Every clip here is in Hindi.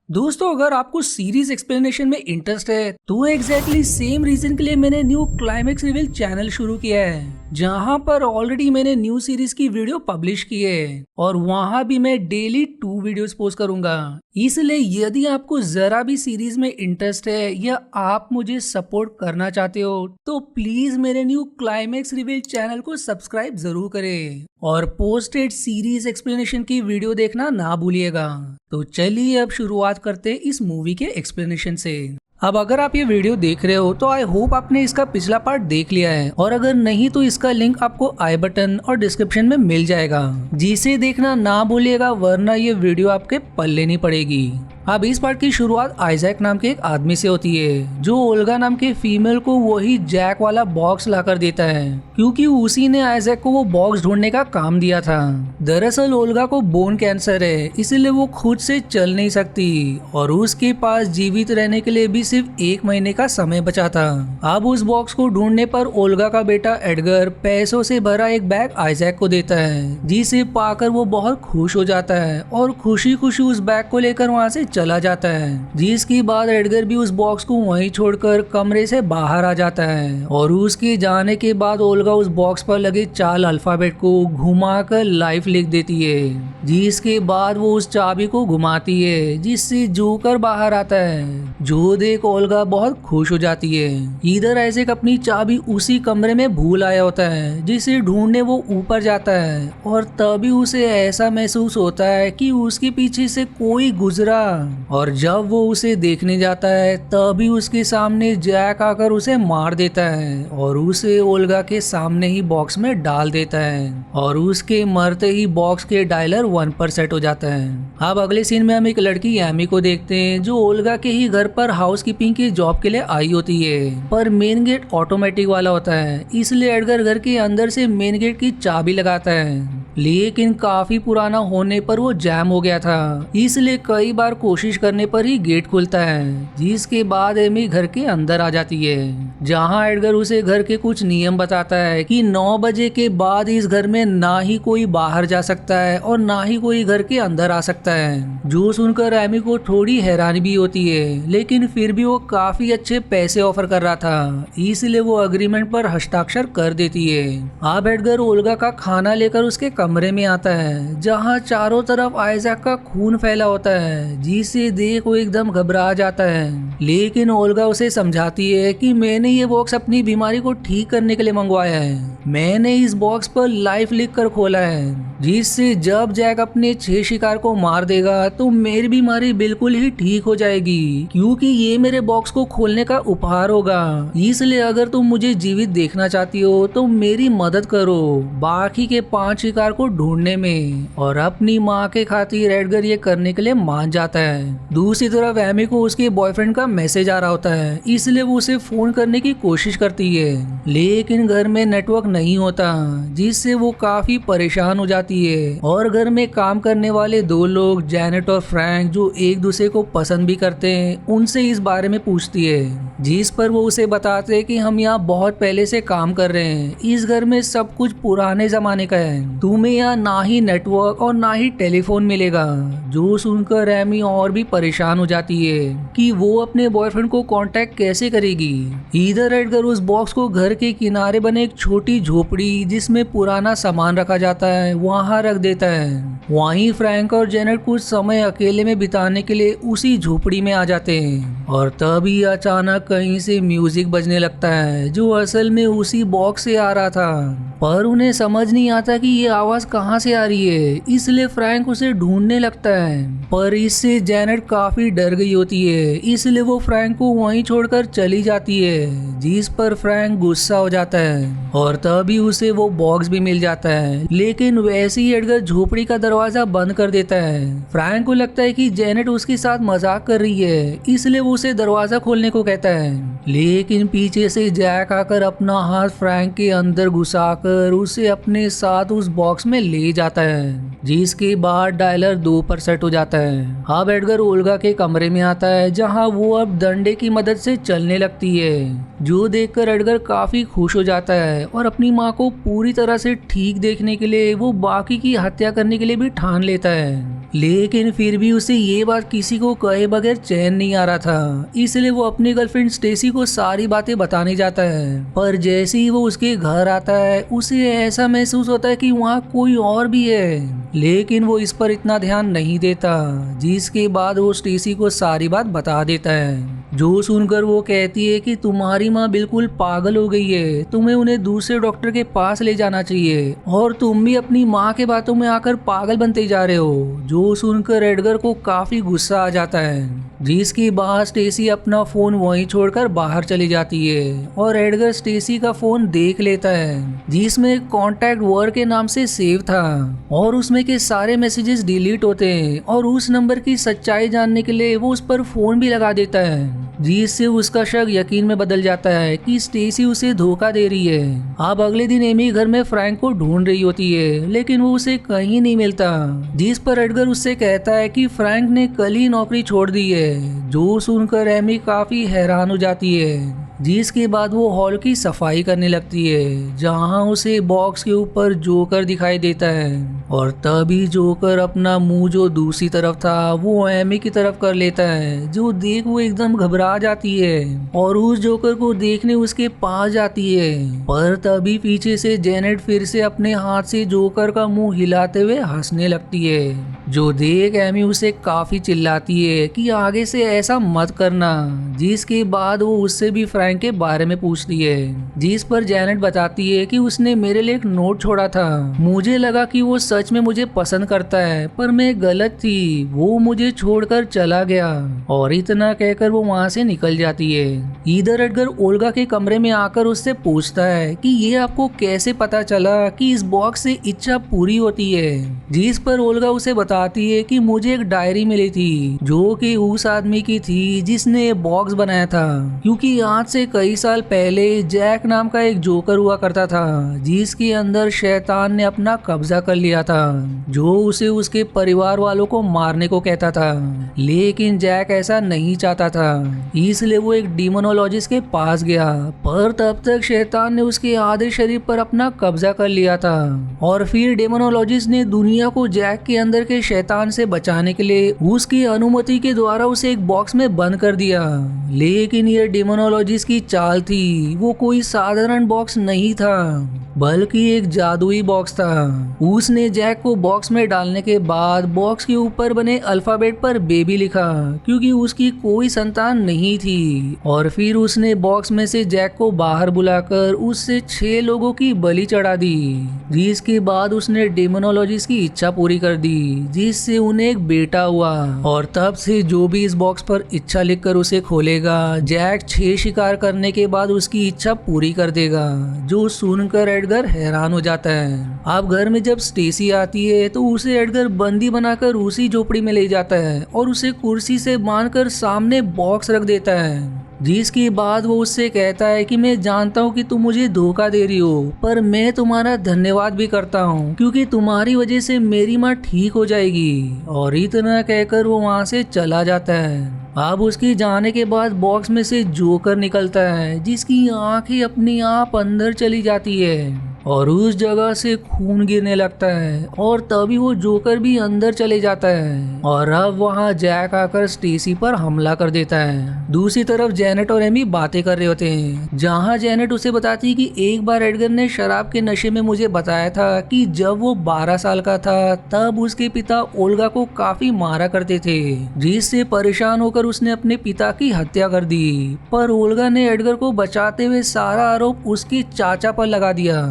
दोस्तों, अगर आपको सीरीज एक्सप्लेनेशन में इंटरेस्ट है तो एग्जैक्टली सेम रीजन के लिए मैंने न्यू क्लाइमेक्स रिवील चैनल शुरू किया है, जहां पर ऑलरेडी मैंने न्यू सीरीज की वीडियो पब्लिश की है और वहां भी मैं डेली 2 वीडियोस पोस्ट करूंगा। इसलिए यदि आपको जरा भी सीरीज में इंटरेस्ट है या आप मुझे सपोर्ट करना चाहते हो तो प्लीज मेरे न्यू क्लाइमेक्स रिवील चैनल को सब्सक्राइब जरूर करें और पोस्टेड सीरीज एक्सप्लेनेशन की वीडियो देखना ना भूलिएगा। तो चलिए अब शुरुआत करते हैं इस मूवी के एक्सप्लेनेशन से। अब अगर आप ये वीडियो देख रहे हो तो आई होप आपने इसका पिछला पार्ट देख लिया है, और अगर नहीं तो इसका लिंक आपको आई बटन और डिस्क्रिप्शन में मिल जाएगा, जिसे देखना ना भूलिएगा, वरना ये वीडियो आपके पल्ले नहीं पड़ेगी। अब इस पार्ट की शुरुआत आइजैक नाम के एक आदमी से होती है, जो ओल्गा नाम के फीमेल को वही जैक वाला बॉक्स लाकर देता है, क्योंकि उसी ने आइजैक को वो बॉक्स ढूंढने का काम दिया था। दरअसल ओल्गा को बोन कैंसर है, इसलिए वो खुद से चल नहीं सकती और उसके पास जीवित रहने के लिए भी सिर्फ 1 महीने का समय बचा था। अब उस बॉक्स को ढूंढने पर ओल्गा का बेटा एडगर पैसों से भरा एक बैग आइजैक को देता है, जिसे पाकर वो बहुत खुश हो जाता है और खुशी खुशी उस बैग को लेकर वहाँ से चला जाता है। जिसके बाद एडगर भी उस बॉक्स को वहीं छोड़कर कमरे से बाहर आ जाता है और उसके जाने के बाद ओल्गा उस बॉक्स पर लगे 4 अल्फाबेट को घुमाकर लाइफ लिख देती है। जिसके बाद वो उस चाबी को घुमाती है, जिससे जोकर बाहर आता है। जो देख ओल्गा बहुत खुश हो जाती है। इधर आइजैक अपनी चाबी उसी कमरे में भूल आया होता है, जिसे ढूंढने वो ऊपर जाता है और तभी उसे ऐसा महसूस होता है कि उसके पीछे से कोई गुजरा, और जब वो उसे देखने जाता है तभी उसके सामने जैक आकर उसे मार देता है और उसे ओल्गा के सामने ही बॉक्स में डाल देता है, और उसके मरते ही बॉक्स के डायलर 1 पर सेट हो जाता है। अब अगले सीन में हम एक लड़की एमी को देखते हैं, जो ओल्गा के ही घर पर हाउस कीपिंग की जॉब के लिए आई होती है, पर मेन गेट ऑटोमेटिक वाला होता है, इसलिए एडगर घर के अंदर से मेन गेट की चाबी लगाता है, लेकिन काफी पुराना होने पर वो जैम हो गया था, इसलिए कई बार कोशिश करने पर ही गेट खुलता है। जिसके बाद एमी घर के अंदर आ जाती है, जहां एडगर उसे घर के कुछ नियम बताता है कि 9 बजे के बाद इस घर में ना ही कोई बाहर जा सकता है और ना ही कोई घर के अंदर आ सकता है। जो सुनकर एमी को थोड़ी हैरानी भी होती है, लेकिन फिर भी वो काफी अच्छे पैसे ऑफर कर रहा था, इसलिए वो अग्रीमेंट पर हस्ताक्षर कर देती है। अब एडगर ओल्गा का खाना लेकर उसके कमरे में आता है, जहाँ चारों तरफ आइजैक का खून फैला होता है, जिसे देख वो एकदम घबरा जाता है। लेकिन ओल्गा उसे समझाती है कि मैंने ये बॉक्स अपनी बीमारी को ठीक करने के लिए मंगवाया है, मैंने इस बॉक्स पर लाइफ लिख कर खोला है, जिससे जब जैक अपने 6 शिकार को मार देगा तो मेरी बीमारी बिल्कुल ही ठीक हो जाएगी, क्योंकि ये मेरे बॉक्स को खोलने का उपहार होगा। इसलिए अगर तुम मुझे जीवित देखना चाहती हो तो मेरी मदद करो बाकी के 5 शिकार को ढूंढने में। और अपनी माँ के खातिर एडगर ये करने के लिए मान जाता है। दूसरी तरफ एमी को उसके बॉयफ्रेंड का मैसेज आ रहा होता है, इसलिए वो उसे फोन करने की कोशिश करती है, लेकिन घर में नेटवर्क नहीं होता, जिससे वो काफी परेशान हो जाती है। और घर में काम करने वाले 2 लोग जैनेट और फ्रैंक, जो एक दूसरे को पसंद भी करते हैं, उनसे इस बारे में पूछती है, जिस पर वो उसे बताते हैं कि हम यहाँ बहुत पहले से काम कर रहे हैं, इस घर में सब कुछ पुराने जमाने का है, तुम्हें यहाँ ना ही नेटवर्क और ना ही टेलीफोन मिलेगा। जो सुनकर एमी और भी परेशान हो जाती है कि वो अपने बॉयफ्रेंड को कांटेक्ट कैसे करेगी। इधर एडगर उस बॉक्स को घर के किनारे बने एक छोटी झोपड़ी, जिसमें पुराना सामान रखा जाता है, वहां रख देता है। वहीं फ्रैंक और जेनेट कुछ समय अकेले में बिताने के लिए उसी झोपड़ी में आ जाते हैं, और तभी अचानक कहीं से म्यूजिक बजने लगता है, जो असल में उसी बॉक्स से आ रहा था, पर उन्हें समझ नहीं आता कि ये आवाज कहाँ से आ रही है, इसलिए फ्रैंक उसे ढूंढने लगता है। पर इससे जेनेट काफी डर गई होती है, इसलिए वो फ्रैंक को वहीं छोड़कर चली जाती है, जिस पर फ्रैंक गुस्सा हो जाता है और तभी उसे वो बॉक्स भी मिल जाता है। लेकिन वैसे ही एडगर झोपड़ी का दरवाजा बंद कर देता है। फ्रैंक को लगता है कि जेनेट उसके साथ मजाक कर रही है, इसलिए वो उसे दरवाजा खोलने को कहता है, लेकिन पीछे से जैक आकर अपना हाथ फ्रैंक के अंदर घुसाकर उसे अपने साथ उस बॉक्स में ले जाता है, जिसके बाद डायलर 2 पर सेट हो जाता है। अब एडगर ओल्गा के कमरे में आता है जहां वो अब डंडे की मदद से चलने लगती है, जो देखकर एडगर काफी खुश हो जाता है और अपनी माँ को पूरी तरह से ठीक देखने के लिए वो बाकी की हत्या करने के लिए भी ठान लेता है। लेकिन फिर भी उसे ये बात किसी को कहे बगैर चैन नहीं आ रहा था, इसलिए वो अपनी गर्लफ्रेंड स्टेसी को सारी बातें बताने जाता है। पर जैसे ही वो उसके घर आता है उसे ऐसा महसूस होता है कि वहाँ कोई और भी है, लेकिन वो इस पर इतना ध्यान नहीं देता, जिसके बाद वो स्टेसी को सारी बात बता देता है। जो सुनकर वो कहती है कि तुम्हारी माँ बिल्कुल पागल हो गई है, तुम्हें उन्हें दूसरे डॉक्टर के पास ले जाना चाहिए और तुम भी अपनी माँ के बातों में आकर पागल बनते जा रहे हो। जो सुनकर एडगर को काफी गुस्सा आ जाता है, जिसके बाद स्टेसी अपना फोन वहीं छोड़कर बाहर चली जाती है और एडगर स्टेसी का फोन देख लेता है जिसमें कॉन्टैक्ट वर्क के नाम से सेव था और उसमें के सारे मैसेजेस डिलीट होते हैं और उस नंबर की सच्चाई जानने के लिए वो उस पर फोन भी लगा देता है, जिससे उसका शक यकीन में बदल जाता है कि स्टेसी उसे धोखा दे रही है। अब अगले दिन एमी घर में फ्रैंक को ढूंढ रही होती है, लेकिन वो उसे कहीं नहीं मिलता, जिस पर एडगर उससे कहता है कि फ्रैंक ने कल ही नौकरी छोड़ दी है। जो सुनकर एमी काफी हैरान हो जाती है, जिसके बाद वो हॉल की सफाई करने लगती है जहां उसे बॉक्स के ऊपर जोकर दिखाई देता है और तभी जोकर अपना मुंह जो दूसरी तरफ था वो एमी की तरफ कर लेता है, जो देख वो एकदम घबरा जाती है और उस जोकर को देखने उसके पास जाती है। पर तभी पीछे से जेनेट फिर से अपने हाथ से जोकर का मुंह हिलाते हुए हंसने लगती है, जो देख एमी उसे काफी चिल्लाती है कि आगे से ऐसा मत करना, जिसके बाद वो उससे भी फ्रैंक के बारे में पूछती है, जिस पर जेनेट बताती है कि उसने मेरे लिए एक नोट छोड़ा था, मुझे लगा कि वो सच में मुझे पसंद करता है पर मैं गलत थी, वो मुझे छोड़कर चला गया। और इतना कहकर वो वहाँ से निकल जाती है। इधर एडगर ओल्गा के कमरे में आकर उससे पूछता है कि ये आपको कैसे पता चला कि इस बॉक्स से इच्छा पूरी होती है, जिस पर ओल्गा उसे बताती है कि मुझे एक डायरी मिली थी जो कि उस आदमी की थी जिसने ये बॉक्स बनाया था, क्योंकि आज से कई साल पहले जैक नाम का एक जोकर हुआ करता था जिसके अंदर शैतान ने अपना कब्जा कर लिया था, जो उसे उसके परिवार वालों को मारने को कहता था। लेकिन जैक ऐसा नहीं चाहता था, इसलिए वो एक डीमोनोलॉजिस्ट के पास गया, पर तब तक शैतान ने उसके आधे शरीर पर अपना कब्जा कर लिया था और फिर डेमोनोलॉजिस्ट ने दुनिया को जैक के अंदर के शैतान से बचाने के लिए उसकी अनुमति के द्वारा उसे एक बॉक्स में बंद कर दिया। लेकिन ये डेमोनोलॉजिस्ट की चाल थी, वो कोई साधारण बॉक्स नहीं था बल्कि एक जादुई बॉक्स था। उसने जैक को बॉक्स में डालने के बाद बॉक्स के ऊपर बने अल्फाबेट पर बेबी लिखा, क्योंकि उसकी कोई संतान नहीं थी, और फिर उसने बॉक्स में से जैक को बाहर बुलाकर उससे 6 लोगों की बलि चढ़ा दी, जिसके बाद उसने डेमोनोलॉजिस्ट की इच्छा पूरी कर दी, जिससे उन्हें एक बेटा हुआ। और तब से जो भी इस बॉक्स पर इच्छा लिखकर उसे खोलेगा, जैक 6 शिकार करने के बाद उसकी इच्छा पूरी कर देगा। जो सुनकर एडगर हैरान हो जाता है। अब घर में जब स्टेसी आती है तो उसे एडगर बंदी बनाकर उसी झोपड़ी में ले जाता है और उसे कुर्सी से बांधकर सामने बॉक्स रख देता है, जिसके बाद वो उससे कहता है कि मैं जानता हूँ कि तुम मुझे धोखा दे रही हो, पर मैं तुम्हारा धन्यवाद भी करता हूँ क्योंकि तुम्हारी वजह से मेरी माँ ठीक हो जाएगी। और इतना कहकर वो वहाँ से चला जाता है। अब उसके जाने के बाद बॉक्स में से जोकर निकलता है, जिसकी आंखें अपने आप अंदर चली जाती है और उस जगह से खून गिरने लगता है, और तभी वो जोकर भी अंदर चले जाता है और अब वहाँ जैक आकर स्टेसी पर हमला कर देता है। दूसरी तरफ जेनेट और एमी बातें कर रहे होते हैं, जहाँ जेनेट उसे बताती है कि एक बार एडगर ने शराब के नशे में मुझे बताया था कि जब वो 12 साल का था तब उसके पिता ओल्गा को काफी मारा करते थे, जिससे परेशान होकर उसने अपने पिता की हत्या कर दी। पर ओल्गा ने एडगर को बचाते हुए सारा आरोप उसके चाचा पर लगा दिया,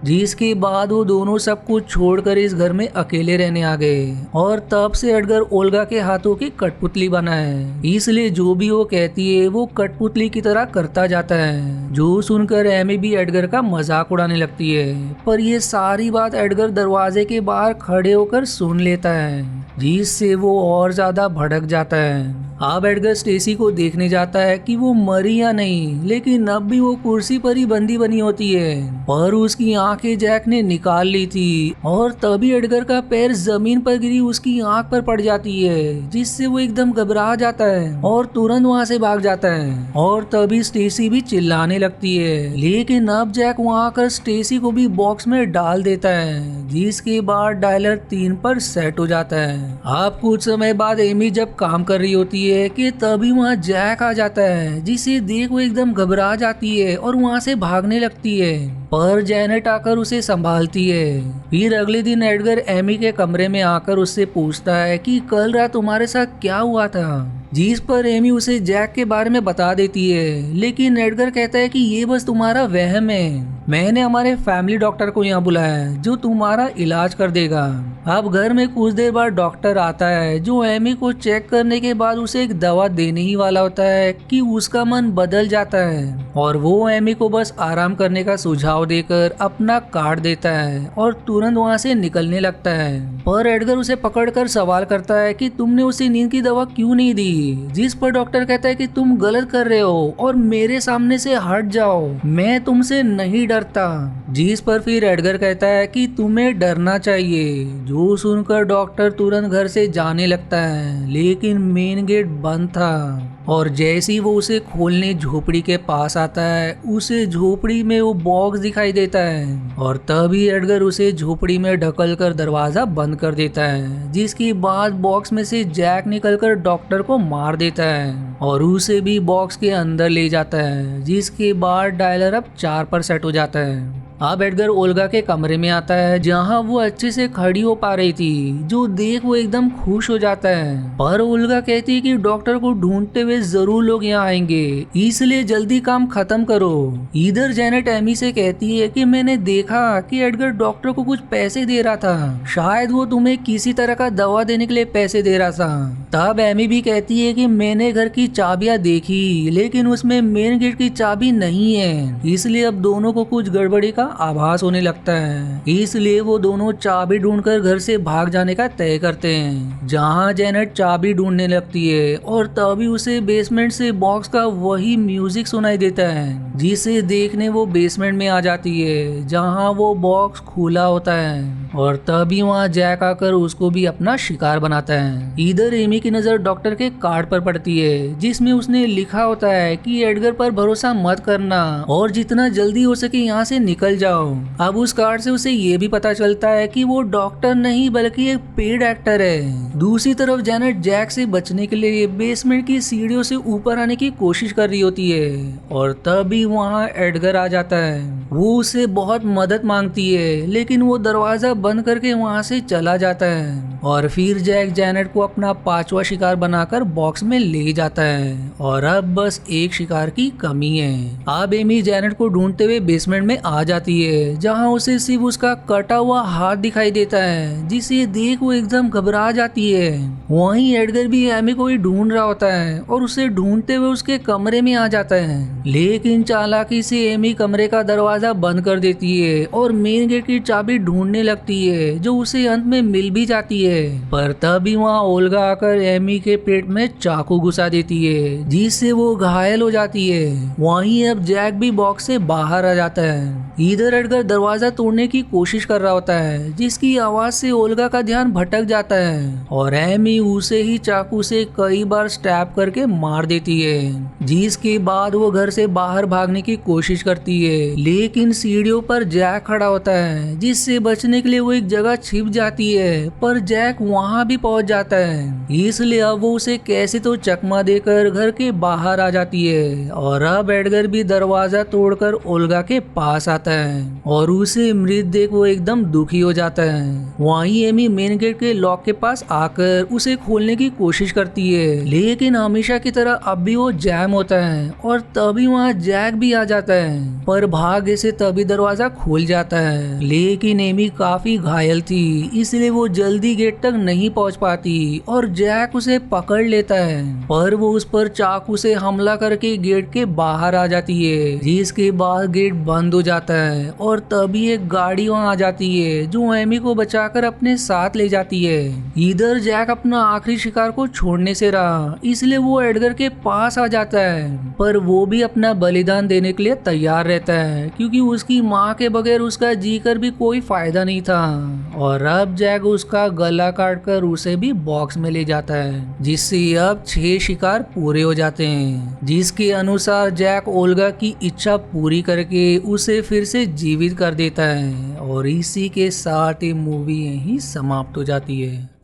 जिसके बाद वो दोनों सब कुछ छोड़कर इस घर में अकेले रहने आ गए। और तब से एडगर ओल्गा के हाथों की कठपुतली बना है, इसलिए जो भी वो कहती है वो कठपुतली की तरह करता जाता है। जो सुनकर एमी भी एडगर का मजाक उड़ाने लगती है, पर ये सारी बात एडगर दरवाजे के बाहर खड़े होकर सुन लेता है, जिससे वो और ज्यादा भड़क जाता है। अब एडगर स्टेसी को देखने जाता है कि वो मरी या नहीं, लेकिन अब भी वो कुर्सी पर ही बंदी बनी होती है और उसकी आंखें जैक ने निकाल ली थी और तभी एडगर का पैर जमीन पर गिरी उसकी आंख पर पड़ जाती है, जिससे वो एकदम घबरा जाता है और तुरंत वहाँ से भाग जाता है। और तभी स्टेसी भी चिल्लाने लगती है, लेकिन अब जैक वहाँ आकर स्टेसी को भी बॉक्स में डाल देता है, जिसके बाद डायलर 3 पर सेट हो जाता है। अब कुछ समय बाद एमी जब काम कर रही होती है कि तभी वहाँ जैक आ जाता है, जिसे देख वो एकदम घबरा जाती है और वहाँ से भागने लगती है, पर जैनेट आकर उसे संभालती है। फिर अगले दिन एडगर एमी के कमरे में आकर उससे पूछता है कि कल रात तुम्हारे साथ क्या हुआ था, जिस पर एमी उसे जैक के बारे में बता देती है, लेकिन एडगर कहता है कि ये बस तुम्हारा वहम है। मैंने हमारे फैमिली डॉक्टर को यहाँ बुलाया है जो तुम्हारा इलाज कर देगा। अब घर में कुछ देर बाद डॉक्टर आता है जो एमी को चेक करने के बाद उसे एक दवा देने ही वाला होता है कि उसका मन बदल जाता है और वो एमी को बस आराम करने का सुझाव देकर अपना कार्ड देता है और तुरंत वहाँ से निकलने लगता है। पर एडगर उसे पकड़कर सवाल करता है कि तुमने उसे नींद की दवा क्यों नहीं दी, जिस पर डॉक्टर कहता है कि तुम गलत कर रहे हो और मेरे सामने से हट जाओ, मैं तुमसे नहीं डरता। जिस पर फिर एडगर कहता है कि तुम्हें डरना चाहिए, जो सुनकर डॉक्टर तुरंत घर से जाने लगता है, लेकिन मेन गेट बंद था और जैसे ही वो उसे खोलने झोपड़ी के पास आता है, उसे झोपड़ी में वो बॉक्स दिखाई देता है और तभी एडगर उसे झोपड़ी में ढकल कर दरवाजा बंद कर देता है, जिसके बाद बॉक्स में से जैक निकलकर डॉक्टर को मार देता है और उसे भी बॉक्स के अंदर ले जाता है, जिसके बाद डायलर अब 4 पर सेट हो जाता है। अब एडगर ओल्गा के कमरे में आता है जहां वो अच्छे से खड़ी हो पा रही थी, जो देख वो एकदम खुश हो जाता है। पर ओल्गा कहती है कि डॉक्टर को ढूंढते हुए जरूर लोग यहाँ आएंगे, इसलिए जल्दी काम खत्म करो। इधर जैनेट एमी से कहती है कि मैंने देखा कि एडगर डॉक्टर को कुछ पैसे दे रहा था, शायद वो तुम्हें किसी तरह का दवा देने के लिए पैसे दे रहा था। तब एमी भी कहती है कि मैंने घर की चाबियां देखी, लेकिन उसमें मेन गेट की चाबी नहीं है, इसलिए अब दोनों को कुछ गड़बड़ी का आभास होने लगता है, इसलिए वो दोनों चाबी ढूंढकर घर से भाग जाने का तय करते हैं। जहां जेनेट चाबी ढूंढने लगती है और तभी उसे बेसमेंट से बॉक्स का वही म्यूजिक सुनाई देता है, जिसे देखने वो बेसमेंट में आ जाती है, जहां वो बॉक्स खुला होता है और तभी वहां जैक आकर उसको भी अपना शिकार बनाता है। इधर एमी की नजर डॉक्टर के कार्ड पर पड़ती है, जिसमें उसने लिखा होता है कि एडगर पर भरोसा मत करना और जितना जल्दी हो सके यहाँ से निकल जाओ। अब उस कार्ड से उसे ये भी पता चलता है कि वो डॉक्टर नहीं बल्कि एक पेड एक्टर है। दूसरी तरफ जैनेट जैक से बचने के लिए बेसमेंट की सीढ़ियों से ऊपर आने की कोशिश कर रही होती है और तभी वहाँ एडगर आ जाता है। वो उससे बहुत मदद मांगती है, लेकिन वो दरवाजा बंद करके वहाँ से चला जाता है और फिर जैक जैनेट को अपना 5वां शिकार बनाकर बॉक्स में ले जाता है और अब बस एक शिकार की कमी है। अब एमी जैनेट को ढूंढते हुए बेसमेंट में आ जाती है, जहाँ उसे सिर्फ उसका कटा हुआ हाथ दिखाई देता है, जिसे देख वो एकदम घबरा जाती है। वहीं एडगर भी एमी को ही ढूंढ रहा होता है और उसे ढूंढते हुए उसके कमरे में आ जाता है, लेकिन चालाकी से एमी कमरे का दरवाजा बंद कर देती है और मेन गेट की चाबी ढूंढने लगती है, जो उसे अंत में मिल भी जाती है। पर तभी वहाँ ओल्गा आकर एमी के पेट में चाकू घुसा देती है, जिससे वो घायल हो जाती है। वहीं अब जैक भी बॉक्स से बाहर आ जाता है। इधर एडगर दरवाजा तोड़ने की कोशिश कर रहा होता है, जिसकी आवाज से ओल्गा का ध्यान भटक जाता है और एमी उसे ही चाकू से कई बार स्टैब करके मार देती है, जिसके बाद वो घर से बाहर भागने की कोशिश करती है, लेकिन सीढ़ियों पर जैक खड़ा होता है, जिससे बचने के लिए वो एक जगह छिप जाती है, पर जैक वहाँ भी पहुँच जाता है, इसलिए अब वो उसे कैसे तो चकमा देकर घर के बाहर आ जाती है और अब एडगर भी दरवाजा तोड़कर ओल्गा के पास आता है और उसे मृत देख वो एकदम दुखी हो जाता है। वहीं एमी मेन गेट के लॉक के पास आकर उसे खोलने की कोशिश करती है, लेकिन हमेशा की तरह अब भी वो जैम होता है और तभी वहाँ जैक भी आ जाता है, पर भाग्य से तभी दरवाजा खुल जाता है, लेकिन एमी काफी घायल थी, इसलिए वो जल्दी गेट तक नहीं पहुँच पाती और जैक उसे पकड़ लेता है, पर वो उस पर चाकू से हमला करके गेट के बाहर आ जाती है, जिसके बाद गेट बंद हो जाता है और तभी एक गाड़ी वहाँ आ जाती है, जो एमी को बचाकर अपने साथ ले जाती है। इधर जैक अपना आखिरी शिकार को छोड़ने से रहा, इसलिए वो एडगर के पास आ जाता है, पर वो भी अपना बलिदान देने के लिए तैयार रहता है, क्योंकि उसकी माँ के बगैर उसका जीकर भी कोई फायदा नहीं था। और अब जैक उसका गला काट कर उसे भी बॉक्स में ले जाता है, जिससे अब 6 शिकार पूरे हो जाते हैं, जिसके अनुसार जैक ओल्गा की इच्छा पूरी करके उसे फिर से जीवित कर देता है। और इसी के साथ ये मूवी यहीं समाप्त हो जाती है।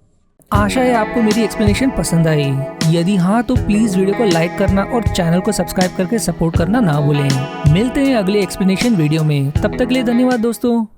आशा है आपको मेरी एक्सप्लेनेशन पसंद आई। यदि हाँ तो प्लीज वीडियो को लाइक करना और चैनल को सब्सक्राइब करके सपोर्ट करना ना भूलें। मिलते हैं अगले एक्सप्लेनेशन वीडियो में, तब तक के लिए धन्यवाद दोस्तों।